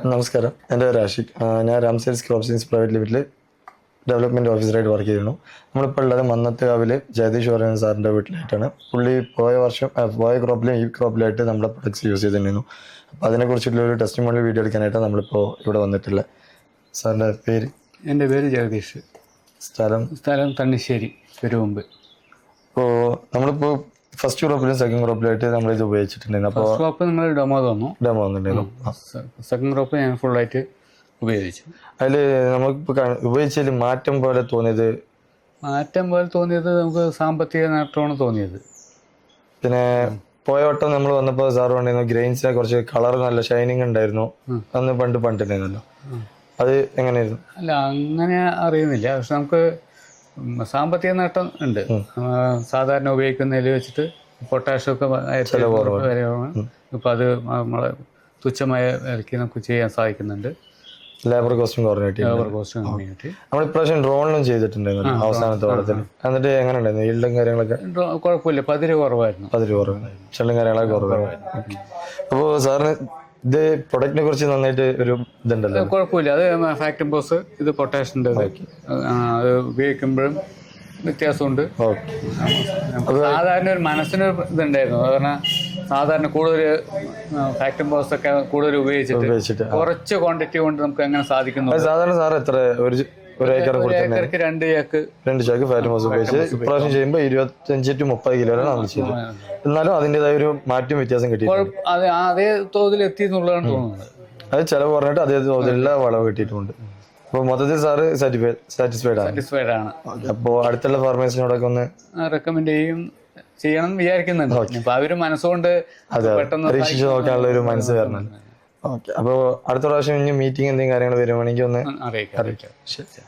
നമസ്കാരം, എൻ്റെ പേര് ആഷിഖ്. ഞാൻ രാംസേൽസ് ക്രോപ്പ് സയൻസ് പ്രൈവറ്റ് ലിമിറ്റഡിൽ ഡെവലപ്മെൻറ്റ് ഓഫീസറായിട്ട് വർക്ക് ചെയ്യുന്നു. നമ്മളിപ്പോൾ ഉള്ളത് മന്നത്തുകാവിൽ ജഗദീഷ് പറയുന്ന സാറിൻ്റെ വീട്ടിലായിട്ടാണ്. പുള്ളി പോയ ക്രോപ്പിലും ഈ ക്രോപ്പിലായിട്ട് നമ്മുടെ പ്രൊഡക്ട്സ് യൂസ് ചെയ്തിട്ടുണ്ടായിരുന്നു. അപ്പോൾ അതിനെക്കുറിച്ചിട്ടുള്ള ഒരു ടെസ്റ്റിമോണിയൽ വീഡിയോ എടുക്കാനായിട്ടാണ് നമ്മളിപ്പോൾ ഇവിടെ വന്നിട്ടുള്ളത്. സാറിൻ്റെ പേര്? എൻ്റെ പേര് ജഗദീഷ്. സ്ഥലം തണ്ണിശ്ശേരി പെരുമുമ്പ്. ഇപ്പോൾ നമ്മളിപ്പോൾ ഫസ്റ്റ് ക്രോപ്പിലും സെക്കൻഡ് ക്രോപ്പിലായിട്ട് നമ്മളിത് ഉപയോഗിച്ചിട്ടുണ്ടായിരുന്നു. അപ്പോൾ ഫസ്റ്റ് ക്രോപ്പ് നിങ്ങൾ ഡെമോ വന്നിട്ടുണ്ടായിരുന്നു. സെക്കൻഡ് ക്രോപ്പ് ഞാൻ ഫുള്ളായിട്ട് ഉപയോഗിച്ചു. അതിൽ നമുക്കിപ്പോൾ ഉപയോഗിച്ചതിൽ മാറ്റം പോലെ തോന്നിയത് നമുക്ക് സാമ്പത്തിക നേട്ടമാണ് തോന്നിയത്. പിന്നെ പോയ വട്ടം നമ്മൾ വന്നപ്പോൾ സാറ് പറഞ്ഞിരുന്നു ഗ്രെയിൻസിനെ കുറച്ച് കളർ നല്ല ഷൈനിങ് ഉണ്ടായിരുന്നു. അന്ന് പണ്ടുണ്ടായിരുന്നല്ലോ, അത് എങ്ങനെയായിരുന്നു? അല്ല, അങ്ങനെ അറിയുന്നില്ല. പക്ഷെ നമുക്ക് സാമ്പത്തിക നേട്ടം ഉണ്ട്. സാധാരണ ഉപയോഗിക്കുന്നതിൽ വെച്ചിട്ട് പൊട്ടാഷ്യമൊക്കെ വരെയാണ്. ഇപ്പം അത് നമ്മളെ തുച്ഛമായ വിലയ്ക്ക് നമുക്ക് ചെയ്യാൻ സാധിക്കുന്നുണ്ട്. ലേബർ കോസ്റ്റും കുറഞ്ഞിട്ട് നമ്മൾ ഇപ്രാവശ്യം ഡ്രോണിലും ചെയ്തിട്ടുണ്ടായിരുന്നു അവസാനത്തെ വട്ടത്തിൽ. എന്നിട്ട് എങ്ങനെ ഉണ്ടായിരുന്നു ഈൽഡും കാര്യങ്ങളൊക്കെ? കുഴപ്പമില്ല, പതിര് കുറവായിരുന്നു. ചെള്ളും കാര്യങ്ങളൊക്കെ കുറവായിരുന്നു. അപ്പോൾ സാറിന് ഇത് പ്രൊഡക്റ്റിനെ കുറിച്ച് നന്നായിട്ട് ഒരു ഇതുണ്ടല്ലോ? കുഴപ്പമില്ല. അത് ഫാക്ടറി ബോസ്, ഇത് പൊട്ടാഷിൻ്റെ അത് ഉപയോഗിക്കുമ്പോഴും വ്യത്യാസമുണ്ട്. സാധാരണ ഒരു മനസ്സിന് ഇതുണ്ടായിരുന്നു. കാരണം സാധാരണ കൂടുതൽ ഫാക്ടറി ബോസ് ഒക്കെ കൂടുതൽ ഉപയോഗിച്ചിട്ട് കുറച്ച് ക്വാണ്ടിറ്റി കൊണ്ട് നമുക്ക് എങ്ങനെ സാധിക്കുന്നു. സാധാരണ സാർ എത്ര ഒരു ഏക്കർക്ക് 2 ചാക്ക് ഫാക്ടറി ബോസ് ഉപയോഗിച്ച് ഇപ്രാവശ്യം ചെയ്യുമ്പോൾ 25 to 30 കിലോ നമ്മൾ ചെയ്തു. എന്നാലും അതിൻ്റെതായ ഒരു മാറ്റം വ്യത്യാസം കിട്ടി. അതേ തോതിൽ എത്തി എന്നുള്ളതാണ് തോന്നുന്നത്. അത് ചിലവ് പറഞ്ഞിട്ട് അതേ തോതിലുള്ള വളവ് കിട്ടിയിട്ടുണ്ട്. അപ്പോൾ മൊത്തത്തിൽ സാറ് സാറ്റിസ്ഫൈഡ് ആണ്. അപ്പോൾ അടുത്തുള്ള ഫാർമേഴ്സിനോടൊക്കെ ഒന്ന് റെക്കമെൻഡ് ചെയ്യണം വിചാരിക്കുന്നുണ്ട്. അപ്പൊ അവര് മനസ്സുകൊണ്ട് പെട്ടെന്ന് പരീക്ഷിച്ച് നോക്കാനുള്ള ഒരു മനസ്സ് വരണം. ഓക്കെ, അപ്പോൾ അടുത്ത പ്രാവശ്യം ഇനി മീറ്റിംഗ് എന്തെങ്കിലും കാര്യങ്ങൾ വരുവാണെങ്കിൽ ഒന്ന് അറിയിക്കാം. ശരി.